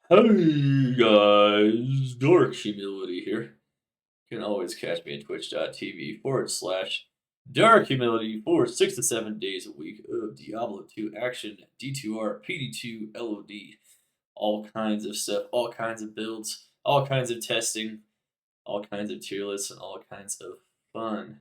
Hey guys, Dark Humility here. You can always catch me at twitch.tv/Dark Humility for 6 to 7 days a week of Diablo 2 action, D2R, PD2, LOD, all kinds of stuff, all kinds of builds, all kinds of testing, all kinds of tier lists, and all kinds of fun.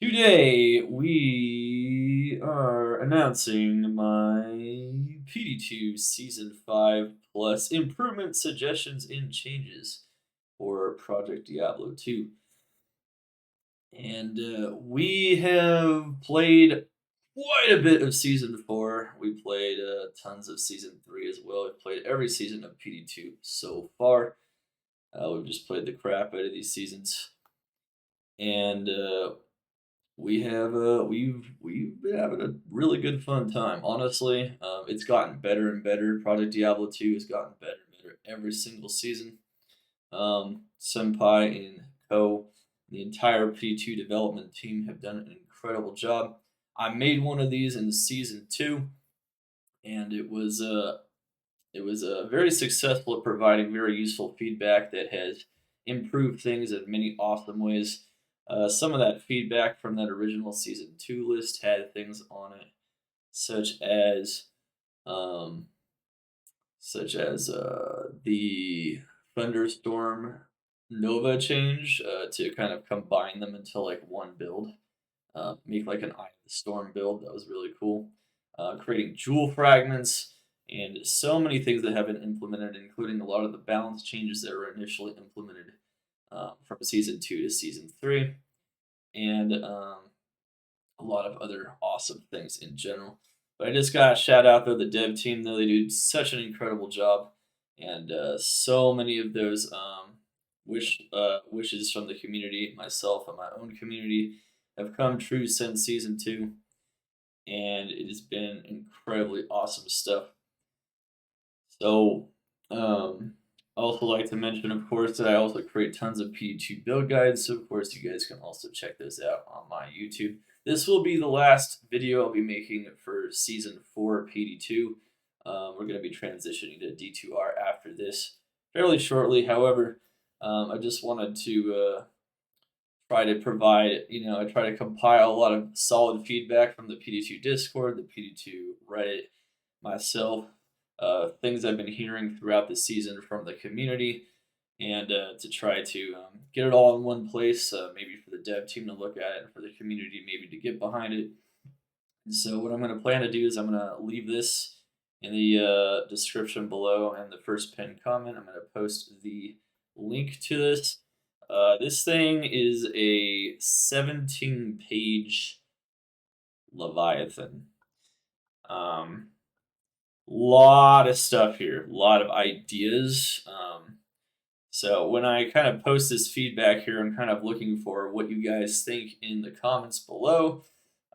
Today, we are announcing my PD2 Season 5 Plus improvement suggestions and changes for Project Diablo 2. And we have played quite a bit of Season 4. We played tons of Season 3 as well. We've played every season of PD2 so far. We've just played the crap out of these seasons. And we've been having a really good fun time. Honestly, it's gotten better and better. Project Diablo 2 has gotten better and better every single season. Senpai and Co, the entire P2 development team have done an incredible job. I made one of these in season 2, and it was very successful at providing very useful feedback that has improved things in many awesome ways. Some of that feedback from that original season 2 list had things on it, such as um, the thunderstorm Nova change to kind of combine them into like one build, make like an Eye of the Storm build. That was really cool. Creating jewel fragments and so many things that have been implemented, including a lot of the balance changes that were initially implemented from season 2 to season 3, and a lot of other awesome things in general. But I just got to shout out though the dev team though they do such an incredible job, and so many of those wishes from the community, myself and my own community, have come true since season 2, and it has been incredibly awesome stuff. So, I also like to mention, of course, that I also create tons of PD2 build guides. So, of course, you guys can also check those out on my YouTube. This will be the last video I'll be making for Season 4 PD2. We're going to be transitioning to D2R after this fairly shortly. However, I just wanted to try to provide, I try to compile a lot of solid feedback from the PD2 Discord, the PD2 Reddit, myself, things I've been hearing throughout the season from the community, and to try to get it all in one place, maybe for the dev team to look at it and for the community maybe to get behind it. And so, what I'm going to plan to do is I'm going to leave this in the description below and the first pinned comment. I'm going to post the link to this. This thing is a 17-page Leviathan. Um, lot of stuff here, a lot of ideas. So when I kind of post this feedback here, I'm kind of looking for what you guys think in the comments below.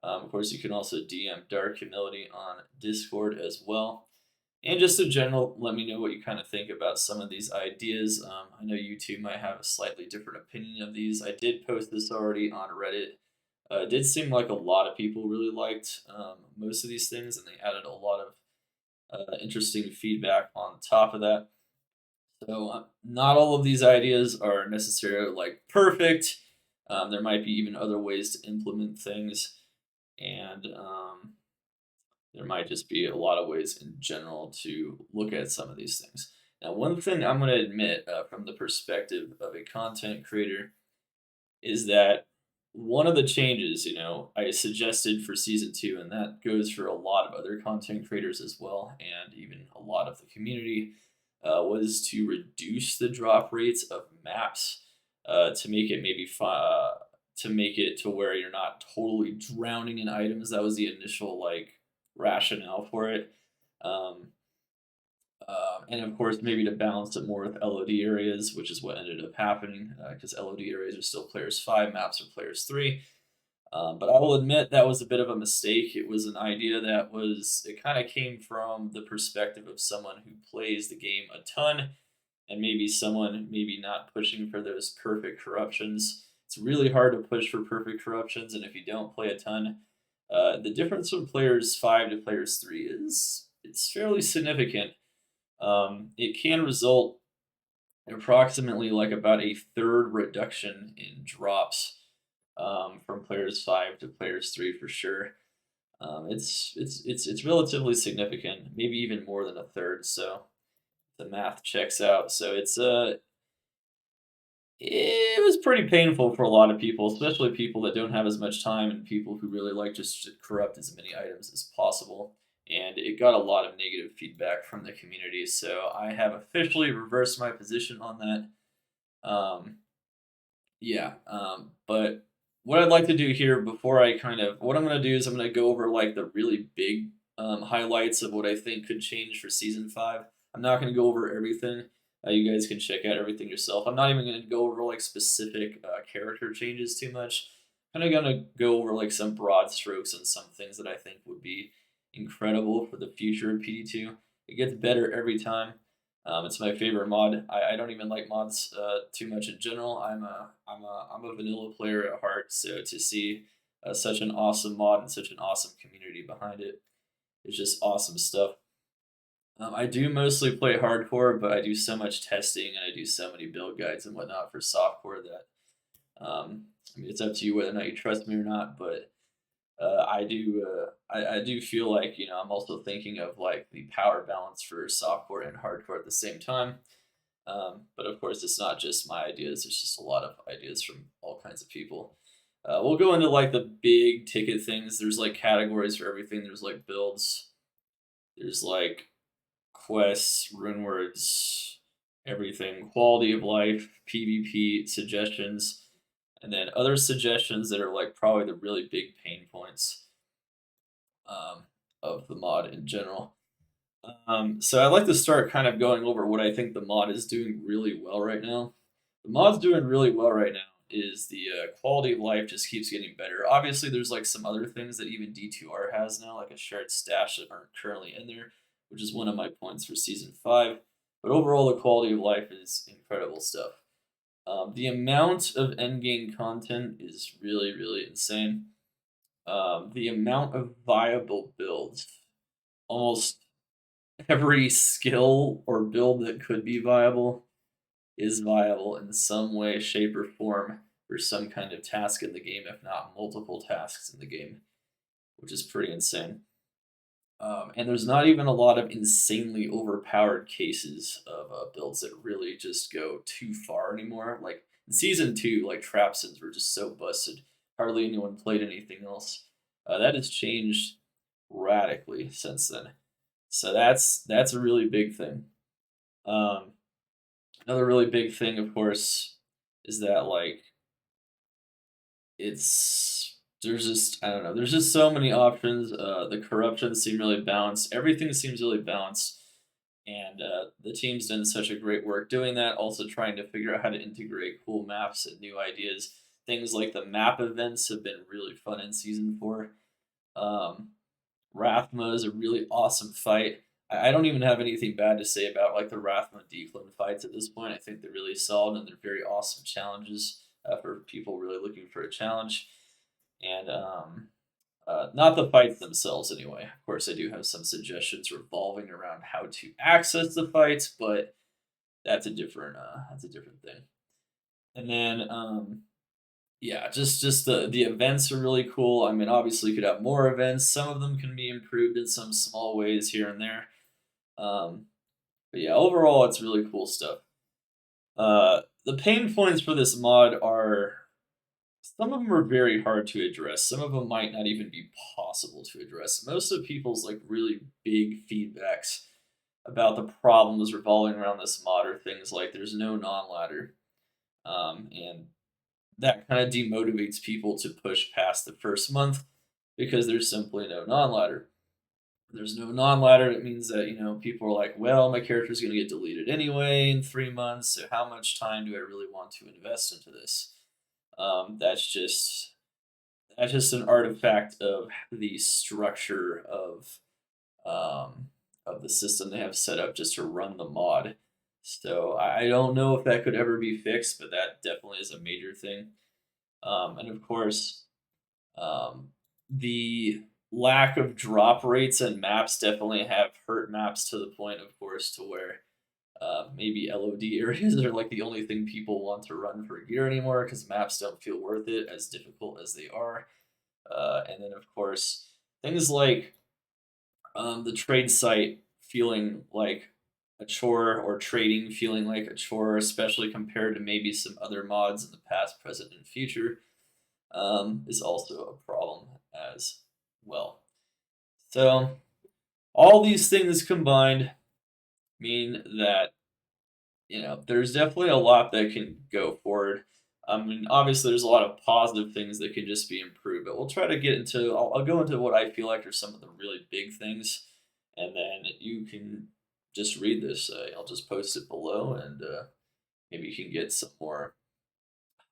Of course, you can also DM Dark Humility on Discord as well. And just in general, let me know what you kind of think about some of these ideas. I know you two might have a slightly different opinion of these. I did post this already on Reddit. It did seem like a lot of people really liked most of these things, and they added a lot of interesting feedback on top of that. So not all of these ideas are necessarily like perfect. There might be even other ways to implement things, and there might just be a lot of ways in general to look at some of these things. Now, one thing I'm going to admit from the perspective of a content creator is that one of the changes, I suggested for season 2, and that goes for a lot of other content creators as well, and even a lot of the community, was to reduce the drop rates of maps to make it to make it to where you're not totally drowning in items. That was the initial rationale for it. Um, and of course, maybe to balance it more with LOD areas, which is what ended up happening, because LOD areas are still players 5, maps are players 3. But I will admit that was a bit of a mistake. It was an idea it kind of came from the perspective of someone who plays the game a ton, and maybe someone maybe not pushing for those perfect corruptions. It's really hard to push for perfect corruptions, and if you don't play a ton, the difference from players 5 to players 3 is it's fairly significant. It can result in approximately like about a third reduction in drops from players 5 to players 3 for sure. It's relatively significant, maybe even more than a third. So the math checks out. So it was pretty painful for a lot of people, especially people that don't have as much time and people who really like just to corrupt as many items as possible. And it got a lot of negative feedback from the community. So I have officially reversed my position on that. Yeah, but what I'd like to do here before I kind of what I'm gonna do is I'm gonna go over like the really big highlights of what I think could change for season 5. I'm not gonna go over everything. You guys can check out everything yourself. I'm not even gonna go over like specific character changes too much. Kind of gonna go over like some broad strokes and some things that I think would be incredible for the future of PD2. It gets better every time. It's my favorite mod. I don't even like mods too much in general. I'm a vanilla player at heart, so to see such an awesome mod and such an awesome community behind it is just awesome stuff. I do mostly play hardcore, but I do so much testing and I do so many build guides and whatnot for softcore that I mean it's up to you whether or not you trust me or not. But I do feel like I'm also thinking of like the power balance for softcore and hardcore at the same time. But of course, it's not just my ideas. It's just a lot of ideas from all kinds of people. We'll go into like the big ticket things. There's like categories for everything. There's like builds. There's like quests, rune words, everything. Quality of life, PvP suggestions, and then other suggestions that are like probably the really big pain points um, of the mod in general. So I'd like to start kind of going over what I think the mod is doing really well right now. The mod's doing really well right now is the quality of life just keeps getting better. Obviously, there's like some other things that even D2R has now, like a shared stash that aren't currently in there, which is one of my points for season 5. But overall, the quality of life is incredible stuff. The amount of endgame content is really, really insane. The amount of viable builds, almost every skill or build that could be viable is viable in some way, shape, or form for some kind of task in the game, if not multiple tasks in the game, which is pretty insane. And there's not even a lot of insanely overpowered cases of builds that really just go too far anymore. Like in season 2, like Trapsons were just so busted, hardly anyone played anything else. That has changed radically since then. So that's a really big thing. Um, Another really big thing, of course, is that like there's just I don't know, there's just so many options. The corruption seem really balanced. Everything seems really balanced, and the team's done such a great work doing that. Also, trying to figure out how to integrate cool maps and new ideas. Things like the map events have been really fun in season 4. Um, Rathma is a really awesome fight. I don't even have anything bad to say about like the Rathma Declan fights at this point. I think they're really solid and they're very awesome challenges for people really looking for a challenge. And not the fights themselves, anyway. Of course, I do have some suggestions revolving around how to access the fights, but that's a different thing. And then yeah, just the events are really cool. I mean, obviously, you could have more events. Some of them can be improved in some small ways here and there. Um, but yeah, overall, it's really cool stuff. The pain points for this mod are some of them are very hard to address. Some of them might not even be possible to address. Most of people's like really big feedbacks about the problems revolving around this mod are things like there's no non-ladder, and that kind of demotivates people to push past the first month because there's simply no non-ladder. There's no non-ladder. It means that people are like, well, my character's going to get deleted anyway in 3 months. So how much time do I really want to invest into this? That's just an artifact of the structure of the system they have set up just to run the mod. So I don't know if that could ever be fixed, but that definitely is a major thing. And of course, um, the lack of drop rates and maps definitely have hurt maps to the point, of course, course, to where maybe LOD areas are like the only thing people want to run for gear anymore because maps don't feel worth it as difficult as they are. And then, of course, things like the trade site feeling like a chore or trading feeling like a chore, especially compared to maybe some other mods in the past, present, and future, is also a problem as well. So, all these things combined mean that there's definitely a lot that can go forward. I mean, obviously, there's a lot of positive things that can just be improved, but we'll try to get into. I'll go into what I feel like are some of the really big things, and then you can just read this. I'll just post it below, and maybe you can get some more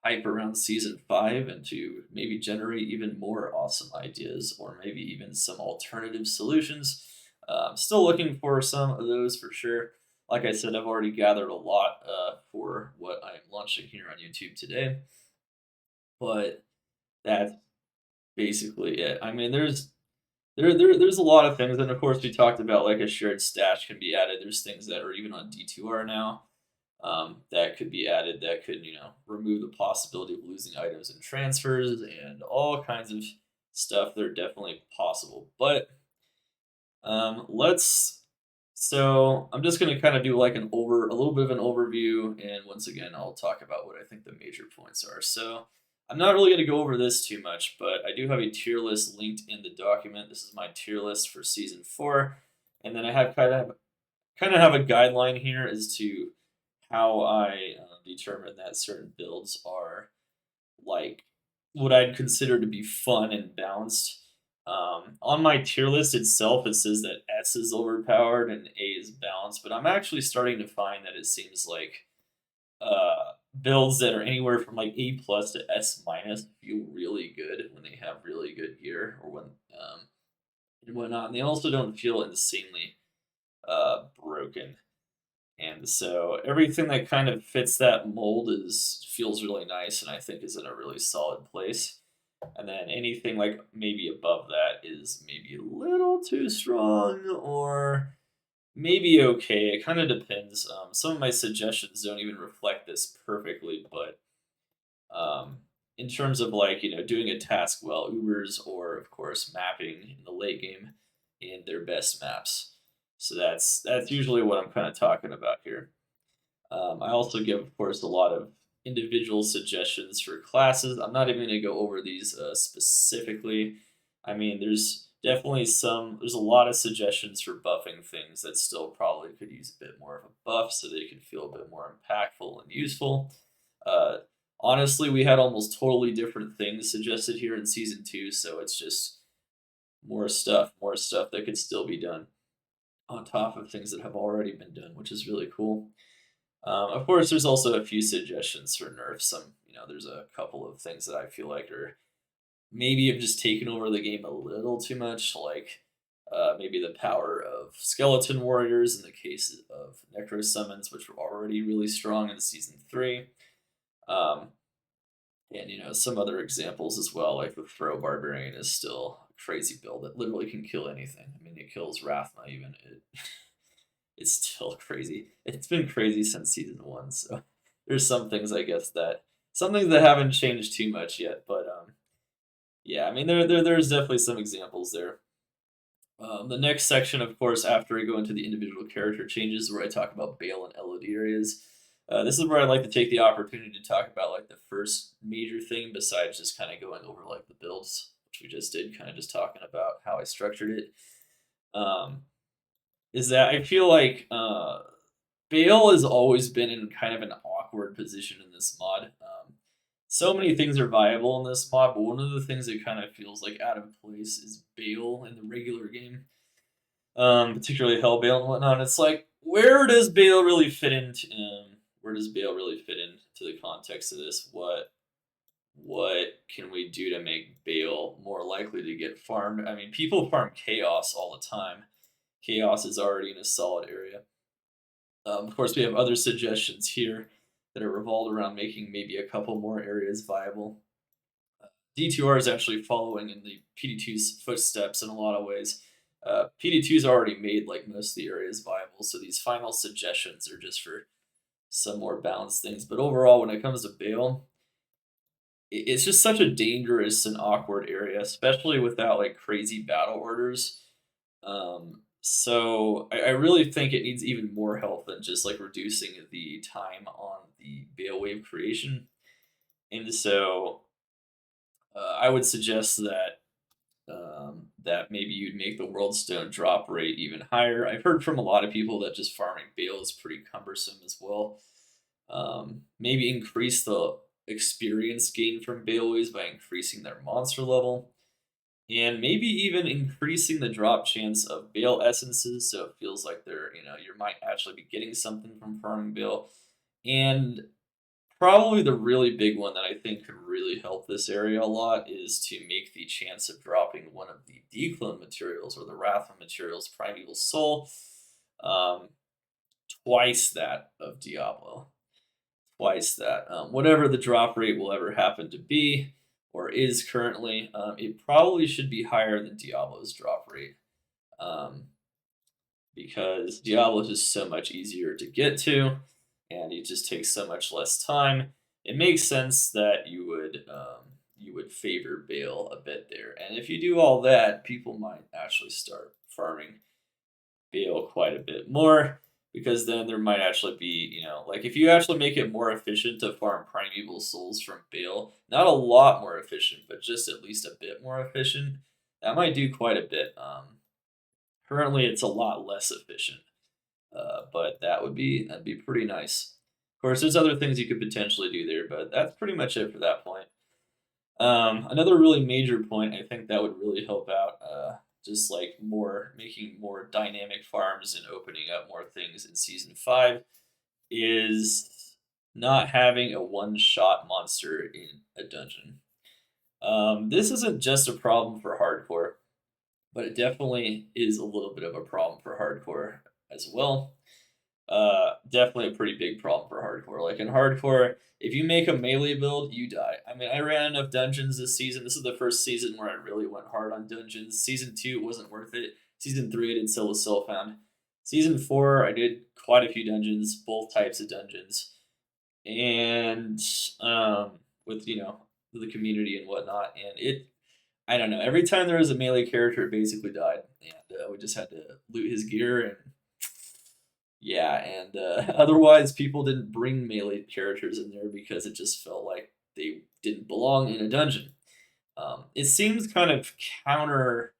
hype around season 5 and to maybe generate even more awesome ideas or maybe even some alternative solutions. Still looking for some of those for sure. Like I said, I've already gathered a lot for what I'm launching here on YouTube today, but that's basically it. I mean, there's a lot of things, and of course, we talked about like a shared stash can be added. There's things that are even on D2R now that could be added that could remove the possibility of losing items and transfers and all kinds of stuff that are definitely possible. But let's so I'm just going to kind of do like a little bit of an overview, and once again I'll talk about what I think the major points are. So I'm not really going to go over this too much, but I do have a tier list linked in the document. This is my tier list for season 4, and then I have kind of have a guideline here as to how I determine that certain builds are like what I'd consider to be fun and balanced. On my tier list itself, it says that S is overpowered and A is balanced, but I'm actually starting to find that it seems like builds that are anywhere from like A plus to S minus feel really good when they have really good gear or when and whatnot. And they also don't feel insanely broken. And so everything that kind of fits that mold is feels really nice and I think is in a really solid place. And then anything like maybe above that is maybe a little too strong or maybe okay. It kind of depends. Some of my suggestions don't even reflect this perfectly, but in terms of like doing a task well, Ubers or of course mapping in the late game in their best maps. So that's usually what I'm kind of talking about here. I also give, of course, a lot of individual suggestions for classes. I'm not even going to go over these specifically. I mean, there's a lot of suggestions for buffing things that still probably could use a bit more of a buff so they can feel a bit more impactful and useful. Uh, Honestly, we had almost totally different things suggested here in season 2, so it's just more stuff that could still be done on top of things that have already been done, which is really cool. Of course, there's also a few suggestions for nerfs. There's a couple of things that I feel like are maybe have just taken over the game a little too much, like maybe the power of skeleton warriors in the case of necro summons, which were already really strong in season 3. Um, and some other examples as well, like the throw barbarian is still a crazy build that literally can kill anything. I mean, it kills Rathma even. It's still crazy. It's been crazy since season 1. So there's some things that haven't changed too much yet, but yeah, I mean there's definitely some examples there. The next section, of course, after I go into the individual character changes, where I talk about Baal and LOD areas. This is where I like to take the opportunity to talk about like the first major thing, besides just kind of going over like the builds, which we just did, kind of just talking about how I structured it. Um, is that I feel like Baal has always been in kind of an awkward position in this mod. So many things are viable in this mod, but one of the things that kind of feels like out of place is Baal in the regular game, particularly Hell Baal and whatnot. It's like, where does Baal really fit into? Where does Baal really fit into the context of this? What can we do to make Baal more likely to get farmed? I mean, people farm Chaos all the time. Chaos is already in a solid area. Of course, we have other suggestions here that are revolved around making maybe a couple more areas viable. D2R is actually following in the PD2's footsteps in a lot of ways. PD2's already made like most of the areas viable, so these final suggestions are just for some more balanced things. But overall, when it comes to Baal, it's just such a dangerous and awkward area, especially without like crazy battle orders. So I really think it needs even more help than just like reducing the time on the Baal wave creation. And so I would suggest that that maybe you'd make the world stone drop rate even higher. I've heard from a lot of people that just farming Baal is pretty cumbersome as well. Maybe increase the experience gained from Bailways by increasing their monster level, and maybe even increasing the drop chance of Baal essences, so it feels like you might actually be getting something from farming Baal. And probably the really big one that I think could really help this area a lot is to make the chance of dropping one of the declone materials or the Wrathman materials, Primeval Soul, um, twice that of Diablo. Twice that. Whatever the drop rate will ever happen to be or is currently, it probably should be higher than Diablo's drop rate. Um, because Diablo is just so much easier to get to, and it just takes so much less time. It makes sense that you would favor Baal a bit there, and if you do all that, people might actually start farming Baal quite a bit more, because then there might actually be, like if you actually make it more efficient to farm primeval souls from Baal, not a lot more efficient, but just at least a bit more efficient, that might do quite a bit. Currently, it's a lot less efficient, but that'd be pretty nice. Of course, there's other things you could potentially do there, but that's pretty much it for that point. Another really major point I think that would really help out, just like more making more dynamic farms and opening up more things in season 5, is not having a one-shot monster in a dungeon. This isn't just a problem for hardcore, but it definitely is a little bit of a problem for hardcore as well. Definitely a pretty big problem for hardcore. Like in hardcore, if you make a melee build, you die. I mean, I ran enough dungeons this season. This is the first season where I really went hard on dungeons. Season 2 wasn't worth it. Season 3 I did Soul Found. Season 4 I did quite a few dungeons, both types of dungeons, and with the community and whatnot. And I don't know. Every time there was a melee character, it basically died, and we just had to loot his gear and yeah, and otherwise, people didn't bring melee characters in there because it just felt like they didn't belong in a dungeon. It seems kind of counter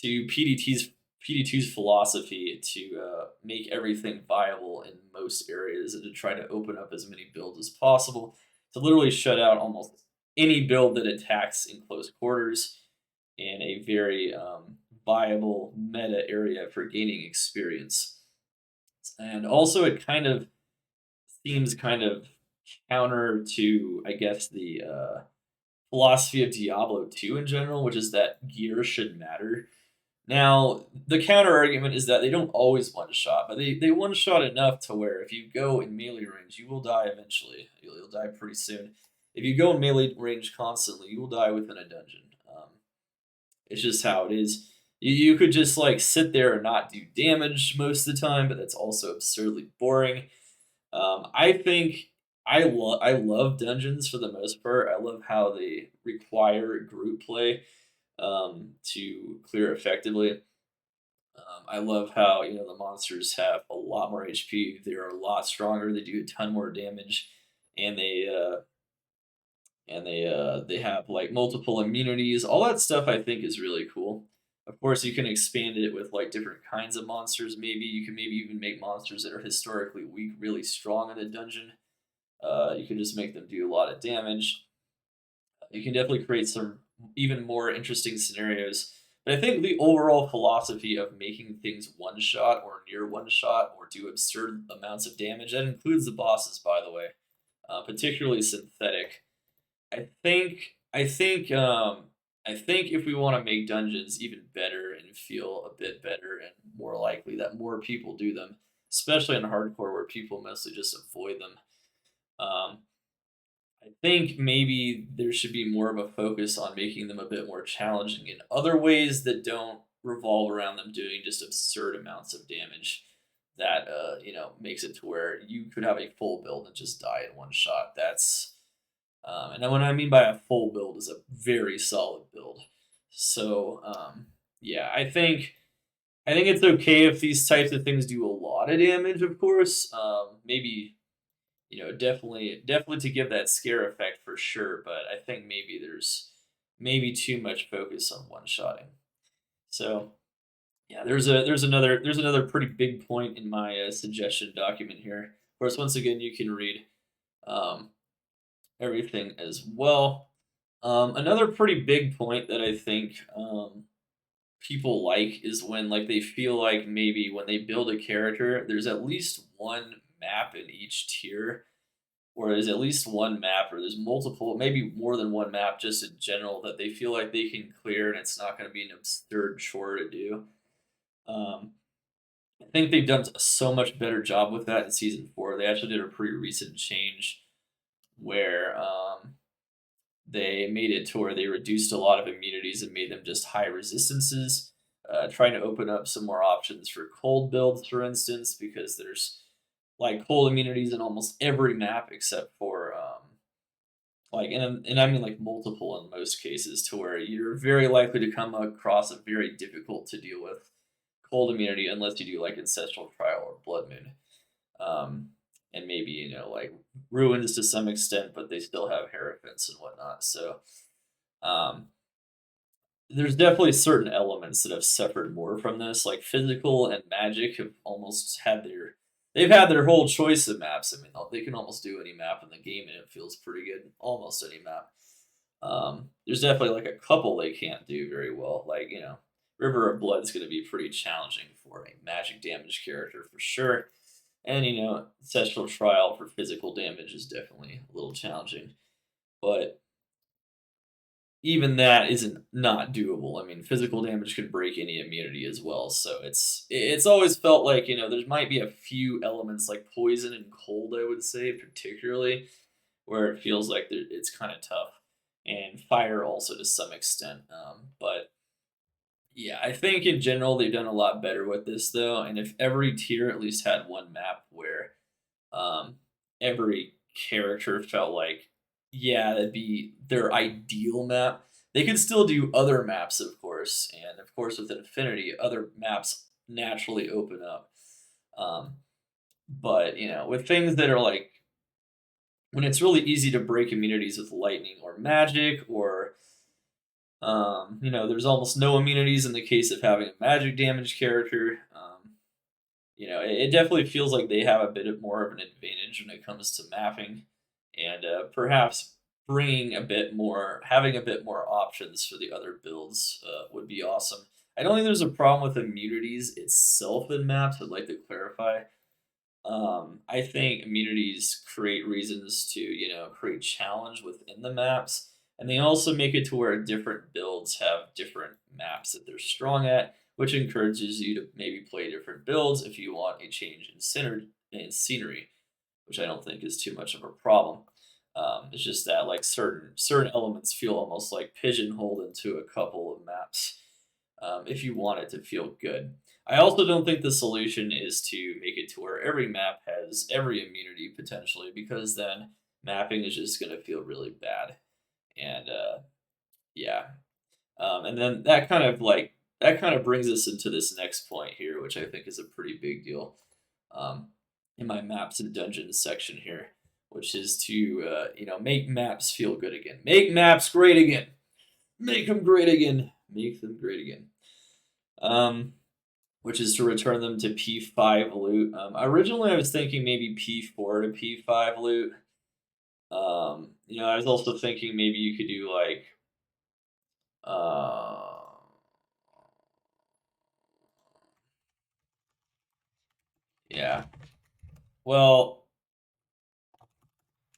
to PD2's philosophy to make everything viable in most areas and to try to open up as many builds as possible to literally shut out almost any build that attacks in close quarters in a very viable meta area for gaining experience. And also, it kind of seems kind of counter to, I guess, the philosophy of Diablo 2 in general, which is that gear should matter. Now, the counter argument is that they don't always one shot, but they one shot enough to where if you go in melee range, you will die eventually. You'll die pretty soon. If you go in melee range constantly, you will die within a dungeon. It's just how it is. You could just like sit there and not do damage most of the time, but that's also absurdly boring. I think I love dungeons for the most part. I love how they require group play to clear effectively. I love how the monsters have a lot more HP. They're a lot stronger. They do a ton more damage, and they have like multiple immunities. All that stuff I think is really cool. Of course, you can expand it with like different kinds of monsters. Maybe you can maybe even make monsters that are historically weak really strong in a dungeon. You can just make them do a lot of damage. You can definitely create some even more interesting scenarios. But I think the overall philosophy of making things one shot or near one shot or do absurd amounts of damage, that includes the bosses, by the way, particularly synthetic. I think if we want to make dungeons even better and feel a bit better and more likely that more people do them, especially in hardcore where people mostly just avoid them. Um, I think maybe there should be more of a focus on making them a bit more challenging in other ways that don't revolve around them doing just absurd amounts of damage that makes it to where you could have a full build and just die in one shot. That's and then what I mean by a full build is a very solid build. So yeah, I think it's okay if these types of things do a lot of damage. Of course, maybe definitely to give that scare effect for sure. But I think maybe there's maybe too much focus on one shotting. So yeah, there's another pretty big point in my suggestion document here. Of course, once again, you can read um, everything as well. Another pretty big point that I think people like is when like they feel like maybe when they build a character, there's at least one map in each tier, or there's at least one map, or there's multiple, maybe more than one map just in general that they feel like they can clear, and it's not going to be an absurd chore to do. Um, I think they've done so much better job with that in season four. They actually did a pretty recent change where they made it to where they reduced a lot of immunities and made them just high resistances, trying to open up some more options for cold builds, for instance, because there's like cold immunities in almost every map except for and I mean like multiple in most cases, to where you're very likely to come across a very difficult to deal with cold immunity unless you do like ancestral trial or blood moon, um, and maybe like ruins to some extent, but they still have hierophants and whatnot. So um, there's definitely certain elements that have suffered more from this, like physical and magic have almost had they've had their whole choice of maps. I mean, they can almost do any map in the game, and it feels pretty good. Almost any map. There's definitely like a couple they can't do very well. Like River of Blood is going to be pretty challenging for a magic damage character for sure, and Ancestral Trial for physical damage is definitely a little challenging, but even that isn't not doable. I mean, physical damage could break any immunity as well. So it's always felt like there might be a few elements like poison and cold. I would say particularly where it feels like it's kind of tough, and fire also to some extent. But yeah, I think in general they've done a lot better with this though. And if every tier at least had one map where um, every character felt like, yeah, that'd be their ideal map. They could still do other maps, of course, and of course with Infinity, other maps naturally open up. Um, but with things that are like when it's really easy to break immunities with lightning or magic, or there's almost no immunities in the case of having a magic damage character. It definitely feels like they have a bit more of an advantage when it comes to mapping, and perhaps having a bit more options for the other builds would be awesome. I don't think there's a problem with immunities itself in maps. I'd like to clarify. I think immunities create reasons to create challenge within the maps, and they also make it to where different builds have different maps that they're strong at, which encourages you to maybe play different builds if you want a change in scenery, which I don't think is too much of a problem. It's just that like certain elements feel almost like pigeonholed into a couple of maps, if you want it to feel good. I also don't think the solution is to make it to where every map has every immunity potentially, because then mapping is just going to feel really bad. And yeah, and then that kind of brings us into this next point here, which I think is a pretty big deal in my maps and dungeons section here, which is to make maps feel good again, make maps great again, make them great again, make them great again. Which is to return them to P5 loot. Originally, I was thinking maybe P4 to P5 loot. I was also thinking maybe you could do like, uh, yeah. Well,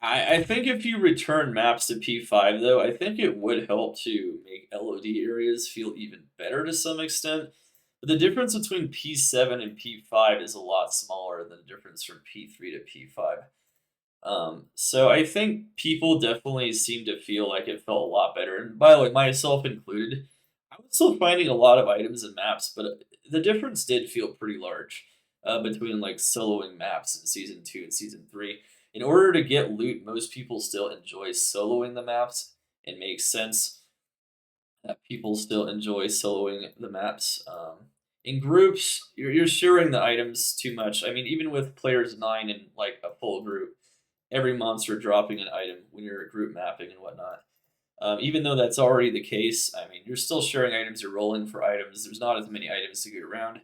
I think if you return maps to P5, though, I think it would help to make LOD areas feel even better to some extent. But the difference between P7 and P5 is a lot smaller than the difference from P3 to P5. So I think people definitely seem to feel like it felt a lot better. And by the way, myself included, I was still finding a lot of items and maps, but the difference did feel pretty large between like soloing maps in season 2 and season 3. In order to get loot, most people still enjoy soloing the maps. It makes sense that people still enjoy soloing the maps. In groups, you're sharing the items too much. I mean, even with players 9 in like a full group, every monster dropping an item when you're group mapping and whatnot. Even though that's already the case, I mean, you're still sharing items, you're rolling for items. There's not as many items to get around.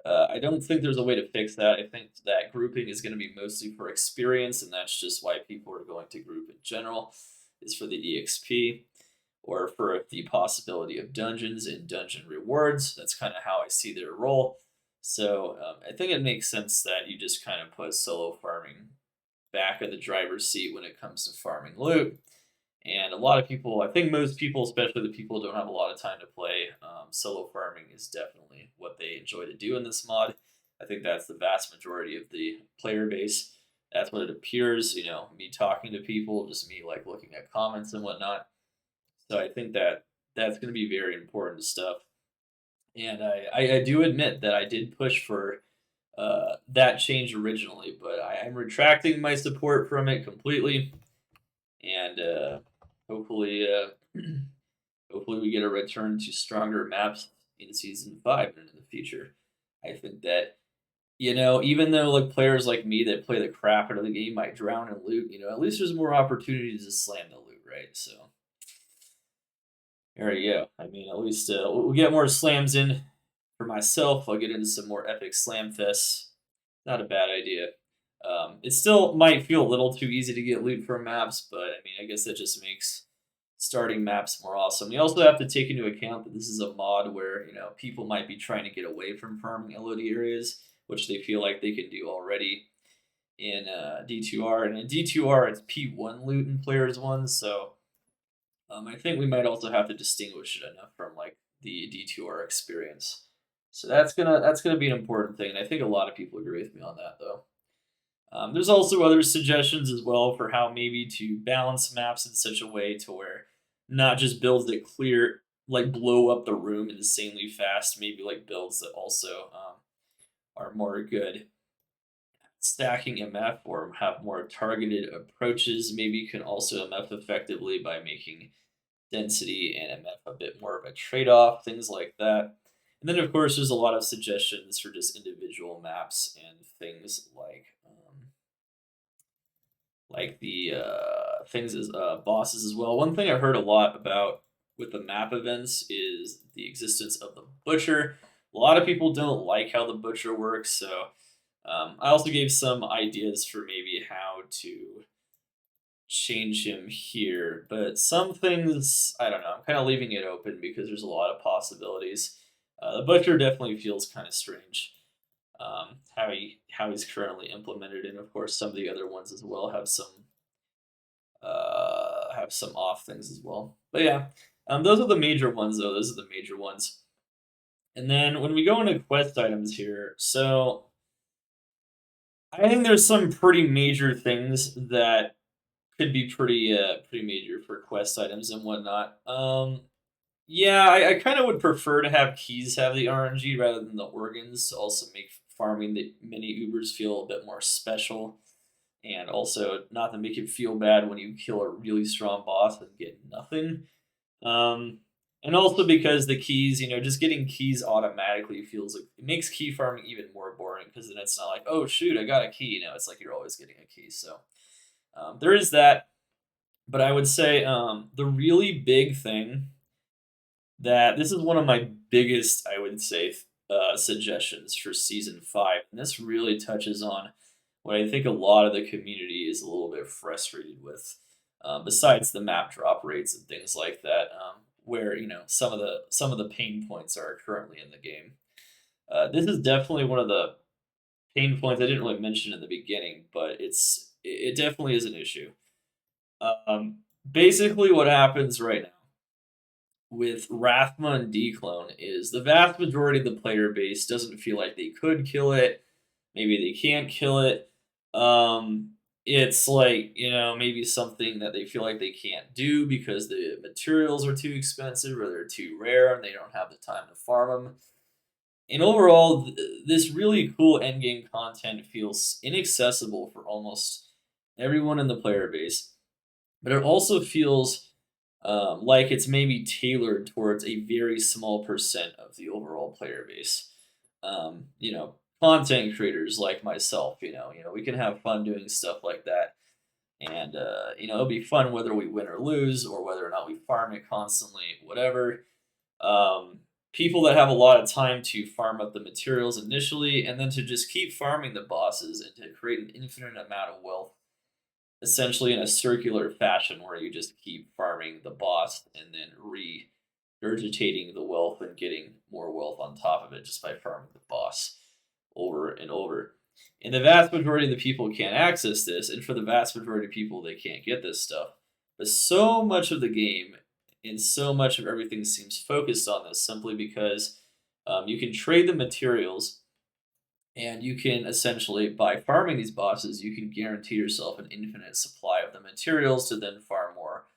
I don't think there's a way to fix that. I think that grouping is going to be mostly for experience, and that's just why people are going to group in general, is for the EXP or for the possibility of dungeons and dungeon rewards. That's kind of how I see their role. So I think it makes sense that you just kind of put solo farming back of the driver's seat when it comes to farming loot. And a lot of people, I think most people, especially the people who don't have a lot of time to play, solo farming is definitely what they enjoy to do in this mod. I think that's the vast majority of the player base. That's what it appears. Me talking to people, just me like looking at comments and whatnot. So I think that that's going to be very important stuff. And I do admit that I did push for that change originally, but I am retracting my support from it completely. And hopefully, hopefully we get a return to stronger maps in season 5 and in the future. I think that even though like players like me that play the crap out of the game might drown in loot, at least there's more opportunities to slam the loot, right? So there you go. I mean, at least we'll get more slams in for myself. I'll get into some more epic slam fests. Not a bad idea. It still might feel a little too easy to get loot from maps, but I mean, I guess that just makes starting maps more awesome. You also have to take into account that this is a mod where people might be trying to get away from farming LOD areas, which they feel like they can do already in D2R. And in D2R, it's P1 loot in Players 1, so I think we might also have to distinguish it enough from like the D2R experience. So that's gonna be an important thing, and I think a lot of people agree with me on that, though. There's also other suggestions as well for how maybe to balance maps in such a way to where not just builds that clear, like blow up the room insanely fast, maybe like builds that also are more good stacking MF or have more targeted approaches. Maybe you can also MF effectively by making density and MF a bit more of a trade off, things like that. And then, of course, there's a lot of suggestions for just individual maps and things like the things as bosses as well. One thing I've heard a lot about with the map events is the existence of the butcher. A lot of people don't like how the butcher works, so I also gave some ideas for maybe how to change him here. But some things, I don't know. I'm kind of leaving it open because there's a lot of possibilities. The butcher definitely feels kind of strange how he's currently implemented, and of course some of the other ones as well have some off things as well. But yeah, those are the major ones though. Those are the major ones. And then when we go into quest items here, so I think there's some pretty major things that could be pretty major for quest items and whatnot. Yeah, I kind of would prefer to have keys have the RNG rather than the organs to also make farming the mini Ubers feel a bit more special, and also not to make it feel bad when you kill a really strong boss and get nothing. Um, and also because the keys, just getting keys automatically feels like it makes key farming even more boring because then it's not like, oh shoot, I got a key. It's like you're always getting a key. So there is that. But I would say the really big thing that this is one of my biggest, I would say, suggestions for season 5, and this really touches on what I think a lot of the community is a little bit frustrated with, besides the map drop rates and things like that, where some of the pain points are currently in the game. This is definitely one of the pain points I didn't really mention in the beginning, but it definitely is an issue. Basically, what happens right now with Rathma and Declone is the vast majority of the player base doesn't feel like they could kill it. Maybe they can't kill it. it's like, maybe something that they feel like they can't do because the materials are too expensive or they're too rare and they don't have the time to farm them. And overall, this really cool endgame content feels inaccessible for almost everyone in the player base, but it also feels like it's maybe tailored towards a very small percent of the overall player base. Content creators like myself, we can have fun doing stuff like that, and it'll be fun whether we win or lose, or whether or not we farm it constantly, whatever. um, People that have a lot of time to farm up the materials initially, and then to just keep farming the bosses and to create an infinite amount of wealth, essentially in a circular fashion where you just keep farming the boss and then regurgitating the wealth and getting more wealth on top of it just by farming the boss over and over. And the vast majority of the people can't access this, and for the vast majority of people, they can't get this stuff. But so much of the game and so much of everything seems focused on this simply because you can trade the materials, and you can essentially, by farming these bosses, you can guarantee yourself an infinite supply of the materials to then farm more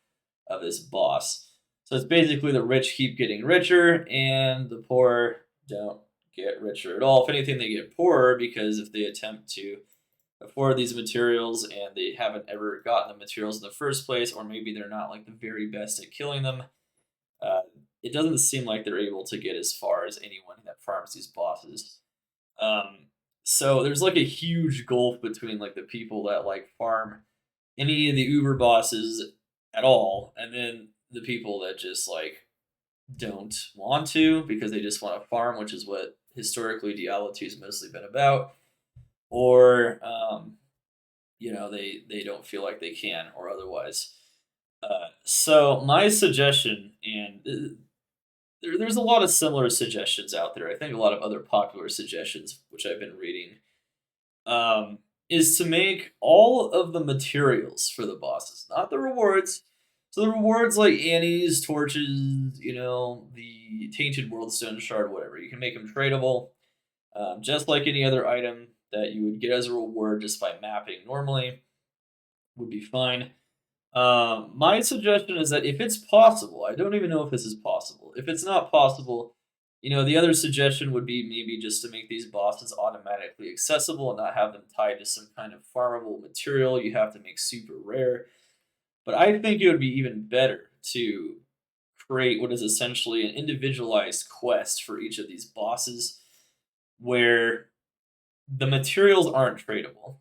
of this boss. So it's basically the rich keep getting richer and the poor don't get richer at all. If anything, they get poorer because if they attempt to afford these materials and they haven't ever gotten the materials in the first place, or maybe they're not like the very best at killing them, uh, it doesn't seem like they're able to get as far as anyone that farms these bosses. Um, so there's like a huge gulf between like the people that like farm any of the Uber bosses at all, and then the people that just like don't want to because they just want to farm, which is what historically Diablo 2 has mostly been about, or they don't feel like they can or otherwise. So my suggestion, and there's a lot of similar suggestions out there. I think a lot of other popular suggestions which I've been reading, is to make all of the materials for the bosses, not the rewards. So the rewards like Annie's, torches, the tainted world stone shard, whatever. You can make them tradable, just like any other item that you would get as a reward just by mapping normally would be fine. My suggestion is that if it's possible, I don't even know if this is possible. If it's not possible, the other suggestion would be maybe just to make these bosses automatically accessible and not have them tied to some kind of farmable material you have to make super rare. But I think it would be even better to create what is essentially an individualized quest for each of these bosses where the materials aren't tradable.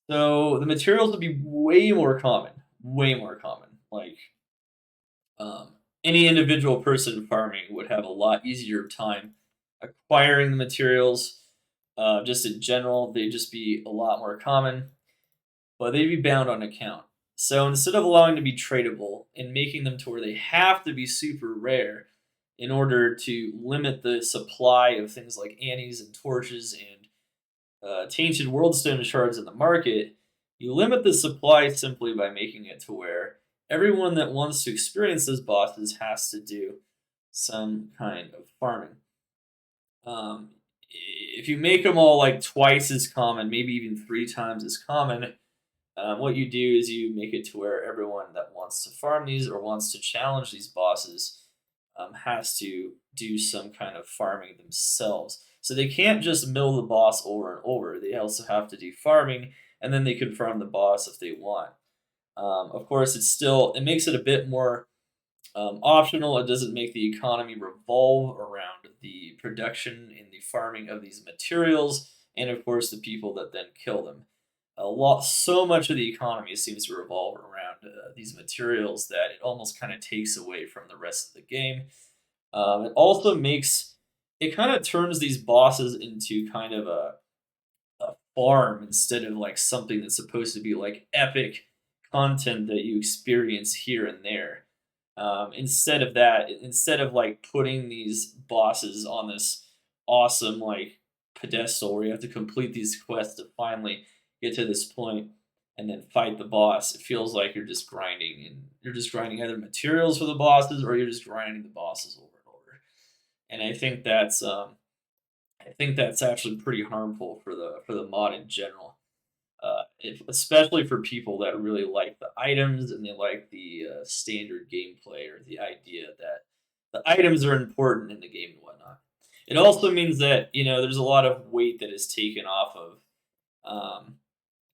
So the materials would be way more common. Like any individual person farming would have a lot easier time acquiring the materials. Just in general, they'd just be a lot more common, but they'd be bound on account. So instead of allowing to be tradable and making them to where they have to be super rare in order to limit the supply of things like annies and torches and tainted worldstone shards in the market, you limit the supply simply by making it to where everyone that wants to experience those bosses has to do some kind of farming. Um, if you make them all like twice as common, maybe even three times as common, what you do is you make it to where everyone that wants to farm these or wants to challenge these bosses has to do some kind of farming themselves. So they can't just mill the boss over and over. They also have to do farming, and then they can farm the boss if they want. Of course, it makes it a bit more optional. It doesn't make the economy revolve around the production and the farming of these materials, and of course, the people that then kill them. So much of the economy seems to revolve around these materials that it almost kind of takes away from the rest of the game. It kind of turns these bosses into kind of a farm instead of like something that's supposed to be like epic content that you experience here and there. Instead of like putting these bosses on this awesome like pedestal where you have to complete these quests to finally get to this point and then fight the boss, it feels like you're just grinding either materials for the bosses or you're just grinding the bosses over and over. And I think that's actually pretty harmful for the mod in general. especially for people that really like the items and they like the standard gameplay or the idea that the items are important in the game and whatnot. It also means that there's a lot of weight that is taken off of um,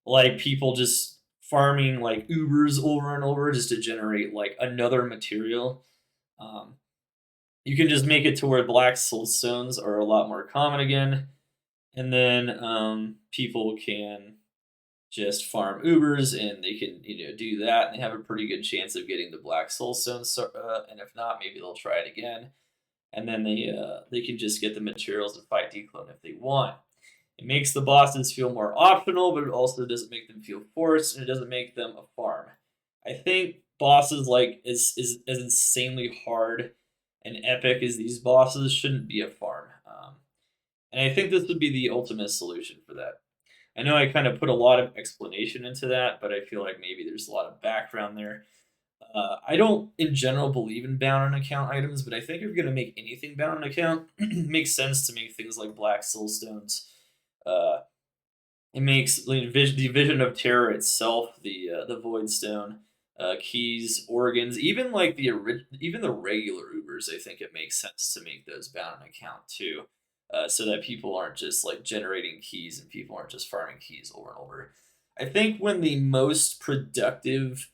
like people just farming like Ubers over and over just to generate like another material. Um, you can just make it to where black soul stones are a lot more common again, and then people can just farm Ubers and they can do that and they have a pretty good chance of getting the black soul stones. So, and if not, maybe they'll try it again, and then they can just get the materials to fight Declone if they want. It makes the bosses feel more optional, but it also doesn't make them feel forced, and it doesn't make them a farm. I think bosses like is as insanely hard and epic as these bosses shouldn't be a farm. And I think this would be the ultimate solution for that. I know I kind of put a lot of explanation into that, but I feel like maybe there's a lot of background there. I don't, in general, believe in bound on account items, but I think if you're going to make anything bound on account, it makes sense to make things like black soul stones. Uh, it makes the Vision of Terror itself, the Void Stone, keys, organs, even like even the regular Ubers. I think it makes sense to make those bound on account too, so that people aren't just like generating keys and people aren't just farming keys over and over. I think when the most productive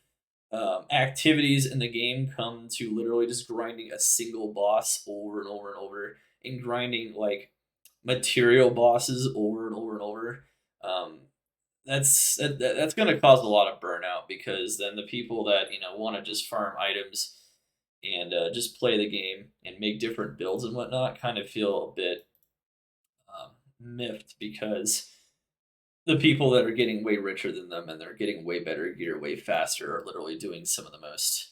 activities in the game come to literally just grinding a single boss over and over and over, and grinding like material bosses over and over and over. Um, that's going to cause a lot of burnout because then the people that want to just farm items and just play the game and make different builds and whatnot kind of feel a bit miffed because the people that are getting way richer than them and they're getting way better gear way faster are literally doing some of the most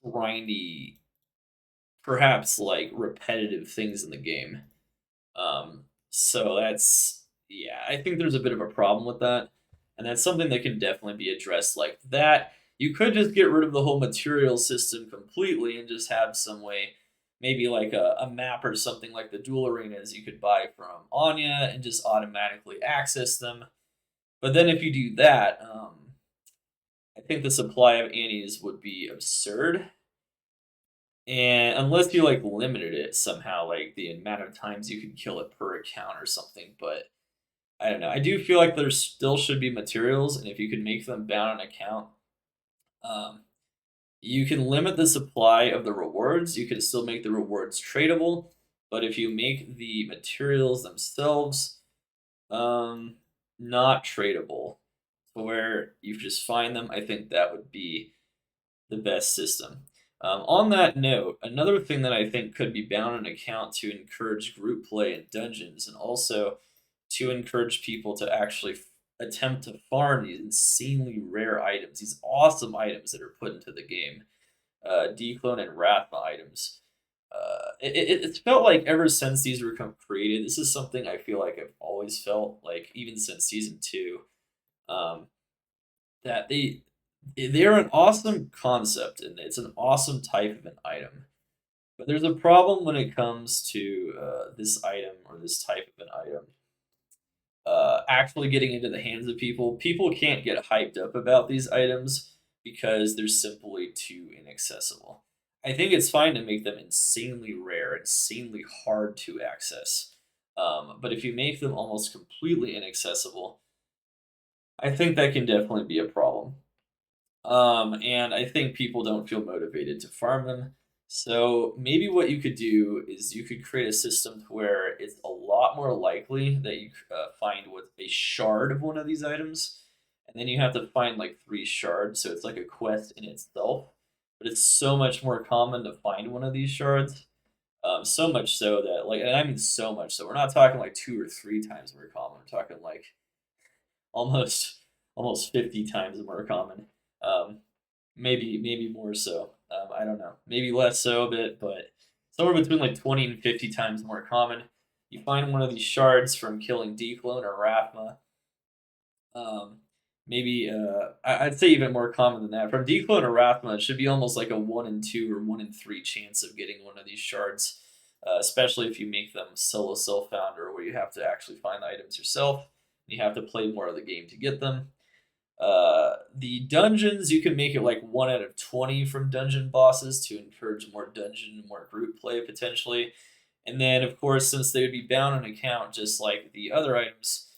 grindy, perhaps like repetitive things in the game. So that's yeah, I think there's a bit of a problem with that, and that's something that can definitely be addressed like that. You could just get rid of the whole material system completely and just have some way, maybe like a map or something like the dual arenas you could buy from Anya and just automatically access them. But then if you do that, I think the supply of Annies would be absurd. And unless you like limited it somehow, like the amount of times you can kill it per account or something, but I don't know. I do feel like there still should be materials, and if you could make them bound on account, um, you can limit the supply of the rewards. You can still make the rewards tradable, but if you make the materials themselves um, not tradable, where you just find them, I think that would be the best system. On that note, another thing that I think could be bound on account to encourage group play in dungeons and also to encourage people to actually attempt to farm these insanely rare items, these awesome items that are put into the game, Declone and Rathma items. It's felt like ever since these were created, this is something I feel like I've always felt like even since season two, um, that they're an awesome concept and it's an awesome type of an item. But there's a problem when it comes to this item or this type of an item actually getting into the hands of people. People can't get hyped up about these items because they're simply too inaccessible. I think it's fine to make them insanely rare, insanely hard to access. But if you make them almost completely inaccessible, I think that can definitely be a problem. And I think people don't feel motivated to farm them. So maybe what you could do is you could create a system to where it's a lot more likely that you find with a shard of one of these items, and then you have to find like three shards. So it's like a quest in itself, but it's so much more common to find one of these shards. So much so that like, and I mean so much so, we're not talking like two or three times more common. We're talking like almost almost 50 times more common. Um, maybe more so. I don't know. Maybe less so a bit, but somewhere between like 20 and 50 times more common. You find one of these shards from killing Declone or Rathma. Um, maybe I'd say even more common than that. From Declone or Rathma, it should be almost like a 1 in 2 or 1 in 3 chance of getting one of these shards, especially if you make them solo self founder where you have to actually find the items yourself. You have to play more of the game to get them. The dungeons, you can make it like 1 out of 20 from dungeon bosses to encourage more dungeon, more group play potentially. And then, of course, since they would be bound on account just like the other items,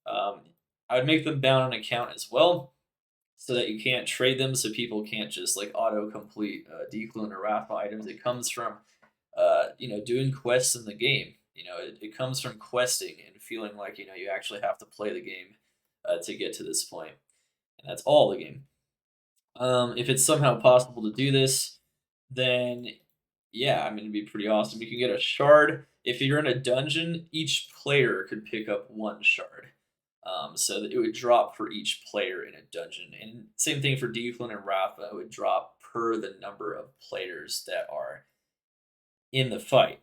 um, I would make them bound on account as well, so that you can't trade them, so people can't just like auto complete Declone or Rafa items. It comes from doing quests in the game. It comes from questing and feeling like you actually have to play the game to get to this point, and that's all the game. If it's somehow possible to do this, then yeah, I mean, it'd be pretty awesome. You can get a shard. If you're in a dungeon, each player could pick up one shard. So that it would drop for each player in a dungeon. And same thing for Declan and Rafa, it would drop per the number of players that are in the fight.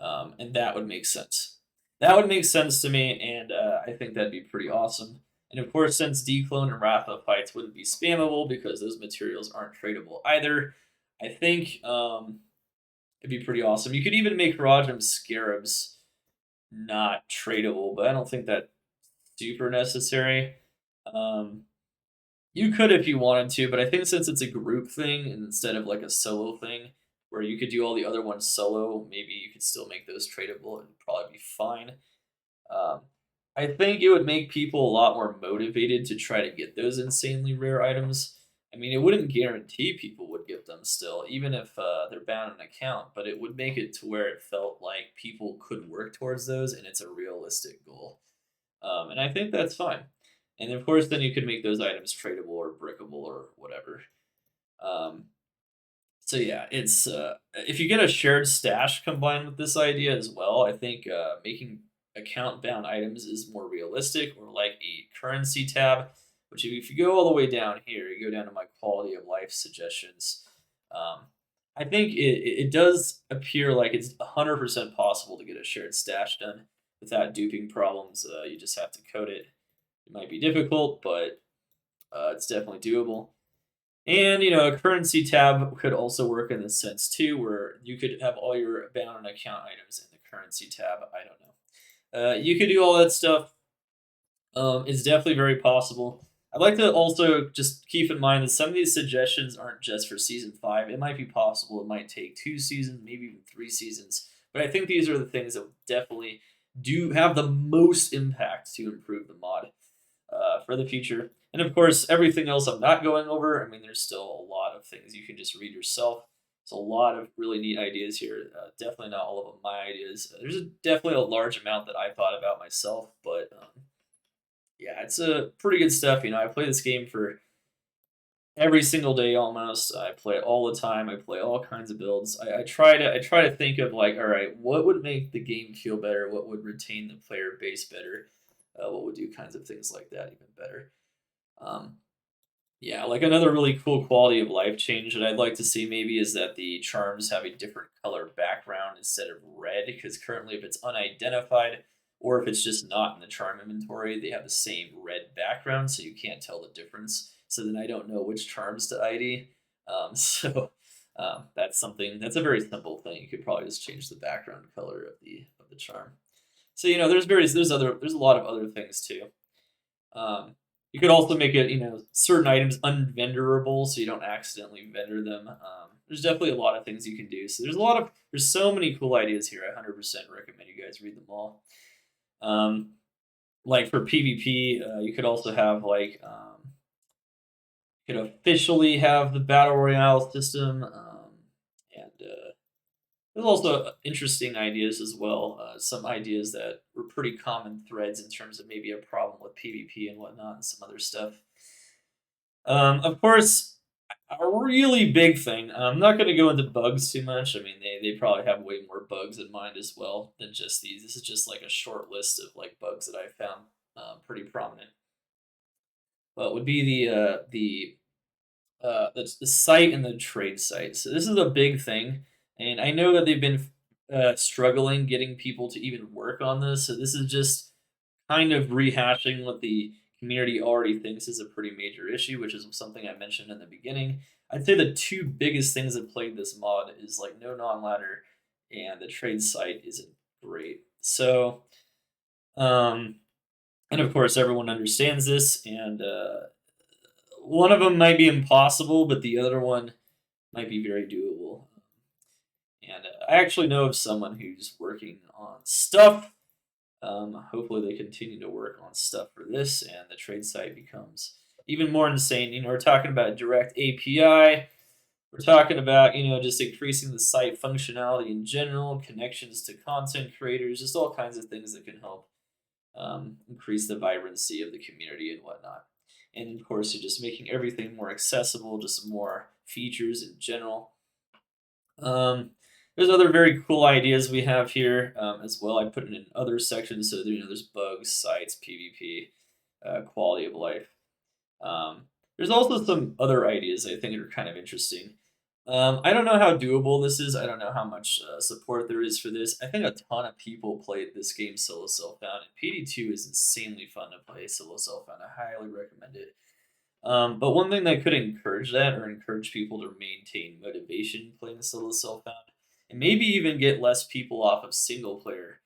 And that would make sense. That would make sense to me, and I think that'd be pretty awesome. And of course, since Declone and Rafa fights wouldn't be spammable because those materials aren't tradable either, I think it'd be pretty awesome. You could even make Rajam Scarabs not tradable, but I don't think that's super necessary. Um, you could if you wanted to, but I think since it's a group thing instead of like a solo thing, where you could do all the other ones solo, maybe you could still make those tradable and probably be fine. Um, I think it would make people a lot more motivated to try to get those insanely rare items. I mean, it wouldn't guarantee people would get them still, even if they're bound an account, but it would make it to where it felt like people could work towards those and it's a realistic goal. And I think that's fine. And of course, then you could make those items tradable or brickable or whatever. Um, so yeah, it's if you get a shared stash combined with this idea as well, I think making account bound items is more realistic, or like a currency tab. Which if you go all the way down here, you go down to my quality of life suggestions. Um, I think it does appear like it's 100% possible to get a shared stash done without duping problems. You just have to code it. It might be difficult, but it's definitely doable. And a currency tab could also work in this sense too, where you could have all your bound on account items in the currency tab. I don't know. You could do all that stuff. It's definitely very possible. I'd like to also just keep in mind that some of these suggestions aren't just for season 5. It might be possible. It might take 2 seasons, maybe even 3 seasons. But I think these are the things that definitely do have the most impact to improve the mod for the future. And of course, everything else I'm not going over. I mean, there's still a lot of things you can just read yourself. There's a lot of really neat ideas here. Definitely not all of them my ideas. Definitely a large amount that I thought about myself, but yeah, it's a pretty good stuff. I play this game for every single day almost. I play it all the time. I play all kinds of builds. I try to think of like, all right, what would make the game feel better? What would retain the player base better? What would do kinds of things like that even better? Um, yeah, like another really cool quality of life change that I'd like to see maybe is that the charms have a different color background instead of red, because currently if it's unidentified or if it's just not in the charm inventory, they have the same red background, so you can't tell the difference. So then I don't know which charms to ID. That's something that's a very simple thing. You could probably just change the background color of the charm. So there's a lot of other things too. Um, you could also make it, certain items unvenderable, so you don't accidentally vendor them. There's definitely a lot of things you can do. So there's so many cool ideas here. I 100% recommend you guys read them all. Um, like for PvP, you could also have like you could officially have the battle royale system, and there's also interesting ideas as well. Some ideas that were pretty common threads in terms of maybe a problem with PvP and whatnot, and some other stuff. Of course, a really big thing. I'm not going to go into bugs too much. I mean, they probably have way more bugs in mind as well than just these. This is just like a short list of like bugs that I found pretty prominent. But would be the site and the trade site. So this is a big thing, and I know that they've been struggling getting people to even work on this. So this is just kind of rehashing what the community already thinks is a pretty major issue, which is something I mentioned in the beginning. I'd say the two biggest things that plague this mod is like no non-ladder, and the trade site isn't great. So um, And of course, everyone understands this, and one of them might be impossible, but the other one might be very doable. And I actually know of someone who's working on stuff. Hopefully, they continue to work on stuff for this, and the trade site becomes even more insane. We're talking about direct API. We're talking about just increasing the site functionality in general, connections to content creators, just all kinds of things that can help increase the vibrancy of the community and whatnot. And of course, you're just making everything more accessible, just more features in general. Um, there's other very cool ideas we have here as well. I put it in other sections, so there's bugs, sites, PvP, quality of life. There's also some other ideas I think are kind of interesting. I don't know how doable this is. I don't know how much support there is for this. I think a ton of people played this game solo self-found, and PD2 is insanely fun to play solo self-found. I highly recommend it. But one thing that could encourage that, or encourage people to maintain motivation playing solo self-found, and maybe even get less people off of single player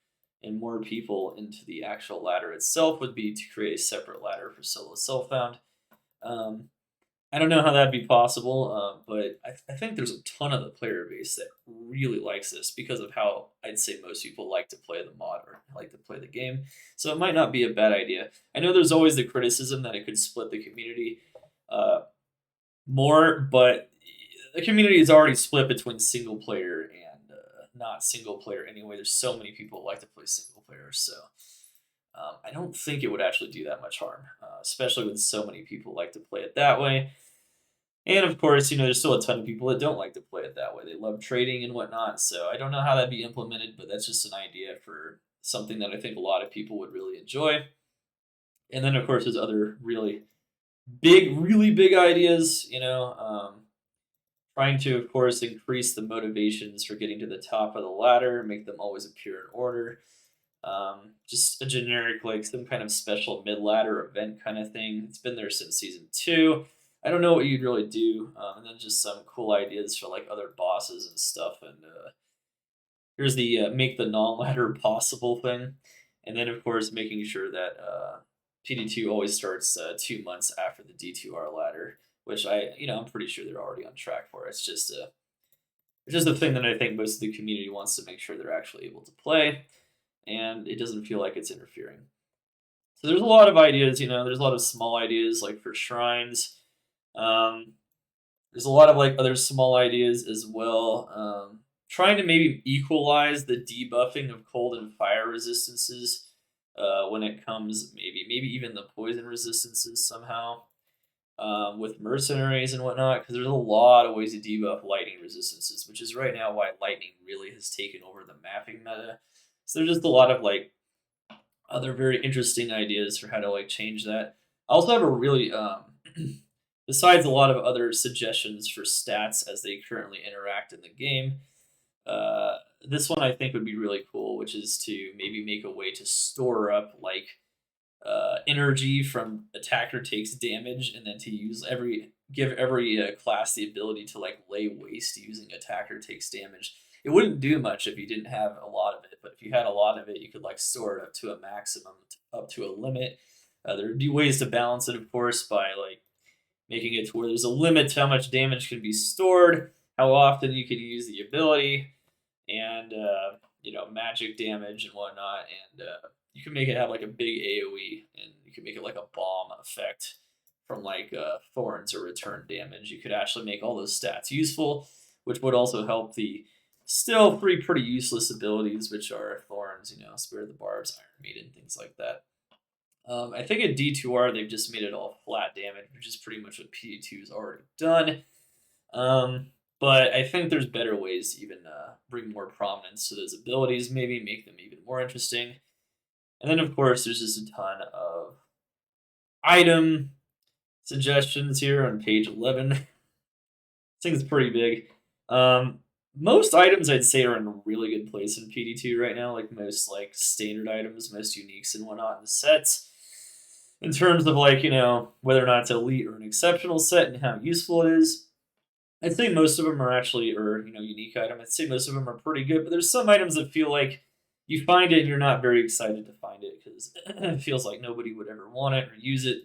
and more people into the actual ladder itself, would be to create a separate ladder for solo self-found. Um, I don't know how that'd be possible, but I think there's a ton of the player base that really likes this because of how I'd say most people like to play the mod or like to play the game. So it might not be a bad idea. I know there's always the criticism that it could split the community uh, more, but the community is already split between single player and not single player anyway. There's so many people who like to play single player, so I don't think it would actually do that much harm, especially when so many people like to play it that way. And of course, there's still a ton of people that don't like to play it that way. They love trading and whatnot. So I don't know how that'd be implemented, but that's just an idea for something that I think a lot of people would really enjoy. And then, of course, there's other really big ideas. Trying to, of course, increase the motivations for getting to the top of the ladder, make them always appear in order. Just a generic, like some kind of special mid ladder event kind of thing. It's been there since season 2. I don't know what you'd really do, and then just some cool ideas for like other bosses and stuff. And here's the make the non ladder possible thing, and then of course making sure that PD2 always starts 2 months after the D2R ladder, which I'm pretty sure they're already on track for. It's just a thing that I think most of the community wants to make sure they're actually able to play, and it doesn't feel like it's interfering. So there's a lot of ideas. There's a lot of small ideas like for shrines. Um, there's a lot of like other small ideas as well. Trying to maybe equalize the debuffing of cold and fire resistances when it comes, maybe even the poison resistances somehow with mercenaries and whatnot, because there's a lot of ways to debuff lightning resistances, which is right now why lightning really has taken over the mapping meta. So there's just a lot of like other very interesting ideas for how to like change that. I also have a really besides a lot of other suggestions for stats as they currently interact in the game. This one I think would be really cool, which is to maybe make a way to store up like energy from attacker takes damage, and then to give every class the ability to like lay waste using attacker takes damage. It wouldn't do much if you didn't have a lot of it, but if you had a lot of it, you could like store it up to a maximum, up to a limit. There'd be ways to balance it, of course, by like making it to where there's a limit to how much damage can be stored, how often you can use the ability, and magic damage and whatnot. And you can make it have like a big AOE, and you can make it like a bomb effect from like thorns or return damage. You could actually make all those stats useful, which would also help the still pretty useless abilities, which are thorns, spare the barbs, iron maiden, things like that. I think at D2R they've just made it all flat damage, which is pretty much what PD2 has already done. But I think there's better ways to even bring more prominence to those abilities, maybe make them even more interesting. And then, of course, there's just a ton of item suggestions here on page 11. I think it's pretty big. Most items I'd say are in a really good place in PD2 right now, like most like standard items, most uniques and whatnot in the sets. In terms of like, whether or not it's elite or an exceptional set and how useful it is, I'd say most of them are actually, or unique item. I'd say most of them are pretty good, but there's some items that feel like you find it and you're not very excited to find it because it feels like nobody would ever want it or use it.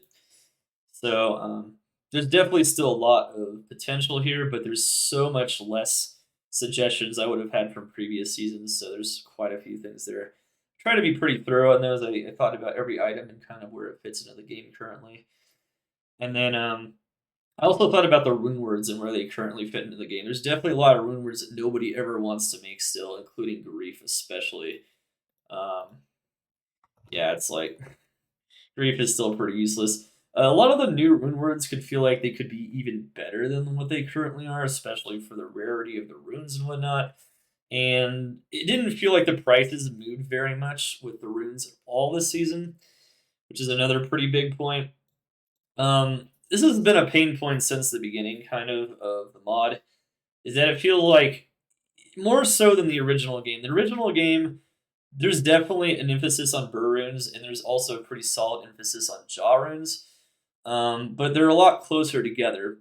So there's definitely still a lot of potential here, but there's so much less suggestions I would have had from previous seasons. So there's quite a few things there. Try to be pretty thorough on those. I thought about every item and kind of where it fits into the game currently. And then I also thought about the rune words and where they currently fit into the game. There's definitely a lot of rune words that nobody ever wants to make still, including grief especially. Um, yeah, it's like grief is still pretty useless. A lot of the new rune words could feel like they could be even better than what they currently are, especially for the rarity of the runes and whatnot. And it didn't feel like the prices moved very much with the runes all this season, which is another pretty big point. This has been a pain point since the beginning, kind of the mod, is that it feels like more so than the original game. The original game, there's definitely an emphasis on burr runes, and there's also a pretty solid emphasis on jaw runes. But they're a lot closer together.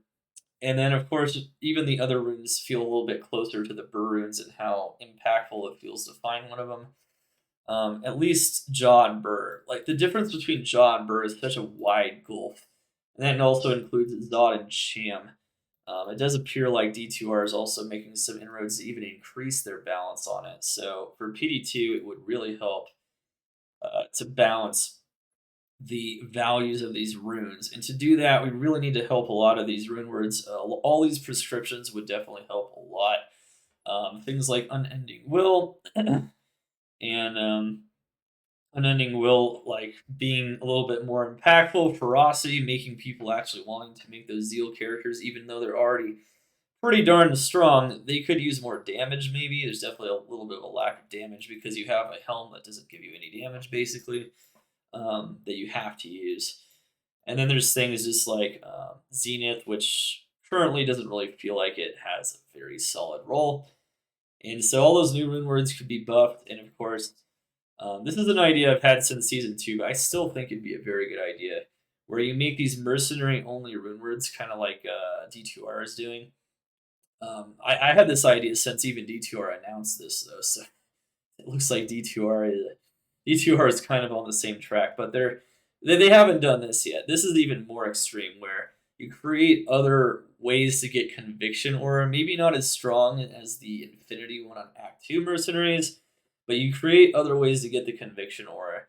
And then, of course, even the other runes feel a little bit closer to the burr runes and how impactful it feels to find one of them. At least jaw and burr. Like the difference between jaw and burr is such a wide gulf, and that also includes Zod and Sham. It does appear like D2R is also making some inroads to even increase their balance on it. So for PD2, it would really help to balance the values of these runes. And to do that, we really need to help a lot of these rune words. All these prescriptions would definitely help a lot. Things like Unending Will and Unending Will, like being a little bit more impactful, ferocity, making people actually wanting to make those Zeal characters, even though they're already pretty darn strong. They could use more damage, maybe. There's definitely a little bit of a lack of damage because you have a helm that doesn't give you any damage, basically, that you have to use. And then there's things just like Zenith, which currently doesn't really feel like it has a very solid role. And so all those new rune words could be buffed. And of course, this is an idea I've had since season 2, but I still think it'd be a very good idea where you make these mercenary only rune words, kind of like D2R is doing. I had this idea since even D2R announced this, though, so it looks like D2R is kind of on the same track, but they haven't done this yet. This is even more extreme, where you create other ways to get conviction, or maybe not as strong as the Infinity one on Act Two Mercenaries, but you create other ways to get the conviction aura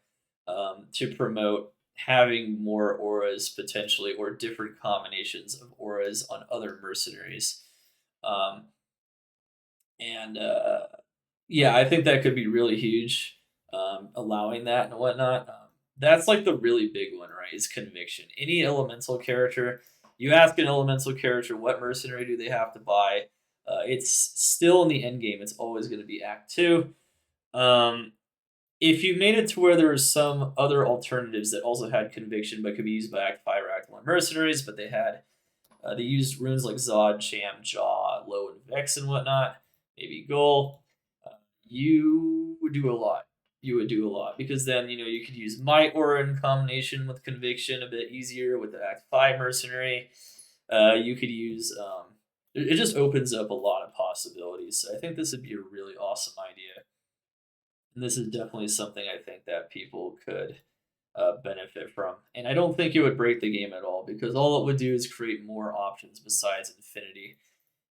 to promote having more auras potentially, or different combinations of auras on other mercenaries. Um, and Yeah, I think that could be really huge, allowing that and whatnot. That's like the really big one, right? Is conviction. Any elemental character, you ask an elemental character what mercenary do they have to buy, it's still in the end game. It's always going to be Act Two. Um, if you made it to where there were some other alternatives that also had conviction but could be used by Act Five or Act One mercenaries, but they used runes like Zod, Sham, Jaw, Low, and Vex and whatnot. Maybe Goal. You would do a lot. You would do a lot because then you could use Might Aura in combination with Conviction a bit easier with the Act Five mercenary. You could use. It just opens up a lot of possibilities. So I think this would be a really awesome idea, and this is definitely something I think that people could benefit from. And I don't think it would break the game at all because all it would do is create more options besides Infinity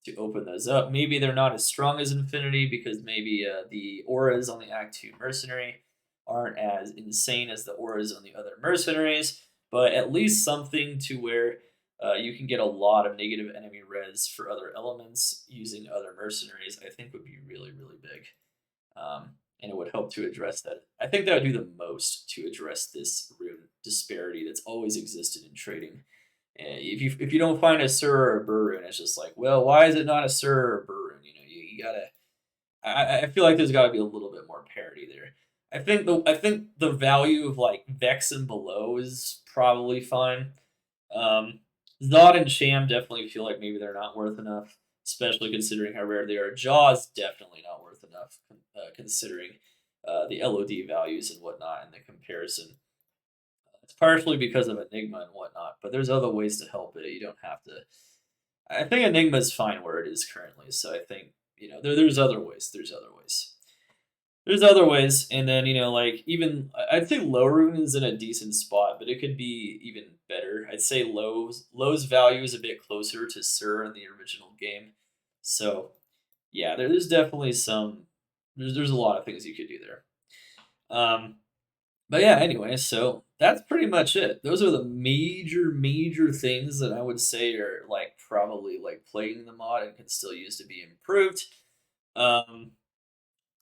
to open those up. Maybe they're not as strong as Infinity because maybe the auras on the Act 2 Mercenary aren't as insane as the auras on the other mercenaries, but at least something to where you can get a lot of negative enemy res for other elements using other mercenaries, I think would be really, really big. And it would help to address that. I think that would do the most to address this rune disparity that's always existed in trading. And if you don't find a Sur or a Burr rune, it's just like, well, why is it not a Sur or a Burr rune? You gotta. I feel like there's got to be a little bit more parity there. I think the value of like Vex and below is probably fine. Um, Zod and Sham definitely feel like maybe they're not worth enough, especially considering how rare they are. Jaw's definitely not worth enough, considering the LOD values and whatnot in the comparison. It's partially because of Enigma and whatnot, but there's other ways to help it. You don't have to. I think Enigma is fine where it is currently, so I think there's other ways. There's other ways. There's other ways, and then like even I'd say low rune is in a decent spot, but it could be even better. I'd say low's value is a bit closer to Sir in the original game, so yeah, there's definitely some. There's a lot of things you could do there. Um, but yeah, anyway, so that's pretty much it. Those are the major things that I would say are like probably like plaguing the mod and can still use to be improved. Um,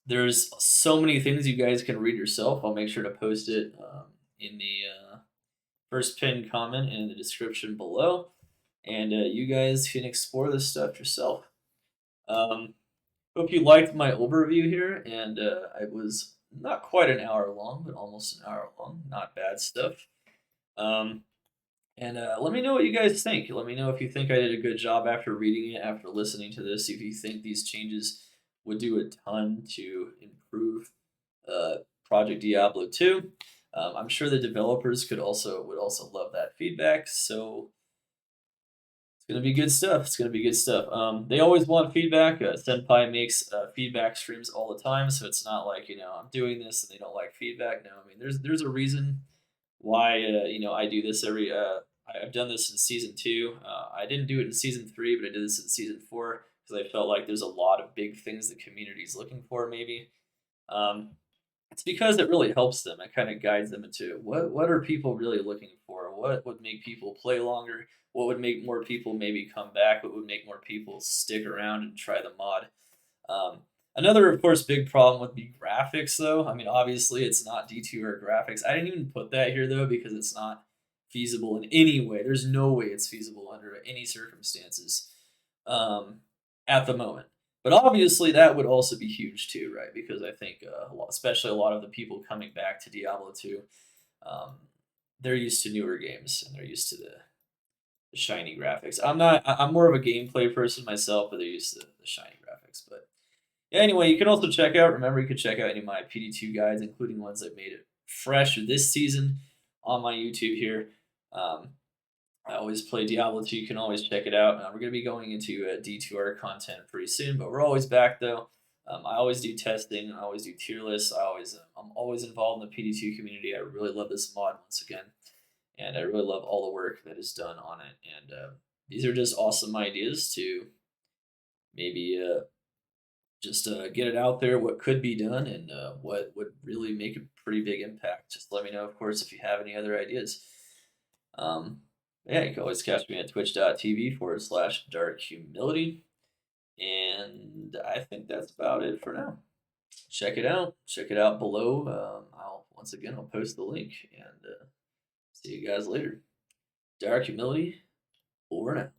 there's so many things you guys can read yourself. I'll make sure to post it in the first pinned comment and in the description below, and you guys can explore this stuff yourself. Um, Hope you liked my overview here, and it was not quite an hour long, but almost an hour long. Not bad stuff. Um, and let me know what you guys think. Let me know if you think I did a good job after reading it, after listening to this. If you think these changes would do a ton to improve uh, Project Diablo 2. I'm sure the developers would also love that feedback. So it's gonna be good stuff. It's gonna be good stuff. They always want feedback. Senpai makes feedback streams all the time, so it's not like I'm doing this and they don't like feedback. No, I mean there's a reason why I do this every. I've done this in season 2. I didn't do it in season 3, but I did this in season 4 because I felt like there's a lot of big things the community is looking for. Maybe um, it's because it really helps them. It kind of guides them into what are people really looking for? What would make people play longer? What would make more people maybe come back? What would make more people stick around and try the mod? Um, Another, of course, big problem would be graphics, though. I mean, obviously, it's not D2R graphics. I didn't even put that here, though, because it's not feasible in any way. There's no way it's feasible under any circumstances um, at the moment. But obviously, that would also be huge, too, right? Because I think, especially a lot of the people coming back to Diablo 2, um, they're used to newer games and they're used to the shiny graphics. I'm more of a gameplay person myself, but they're used to the shiny graphics. But yeah, anyway, you can also check out. Remember, you can check out any of my PD2 guides, including ones that made it fresh this season on my YouTube here. Um, I always play Diablo 2. You can always check it out. We're going to be going into D2R content pretty soon, but we're always back though. I always do testing. I always do tier lists. I'm always involved in the PD2 community. I really love this mod once again, and I really love all the work that is done on it. And these are just awesome ideas to maybe just get it out there, what could be done, and what would really make a pretty big impact. Just let me know, of course, if you have any other ideas. Um, yeah, you can always catch me at twitch.tv/dark humility. And I think that's about it for now. Check it out. Check it out below. I'll post the link and see you guys later. Dark humility over now.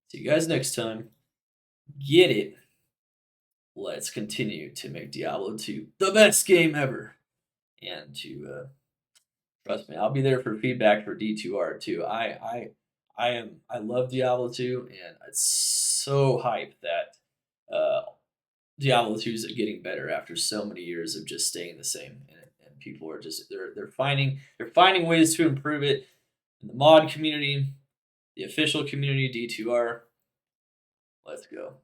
See you guys next time. Get it. Let's continue to make Diablo 2 the best game ever. And to trust me, I'll be there for feedback for D2R too. I love Diablo 2 and it's so hyped that Diablo 2 is getting better after so many years of just staying the same. And people are just they're finding ways to improve it in the mod community, the official community, D2R. Let's go.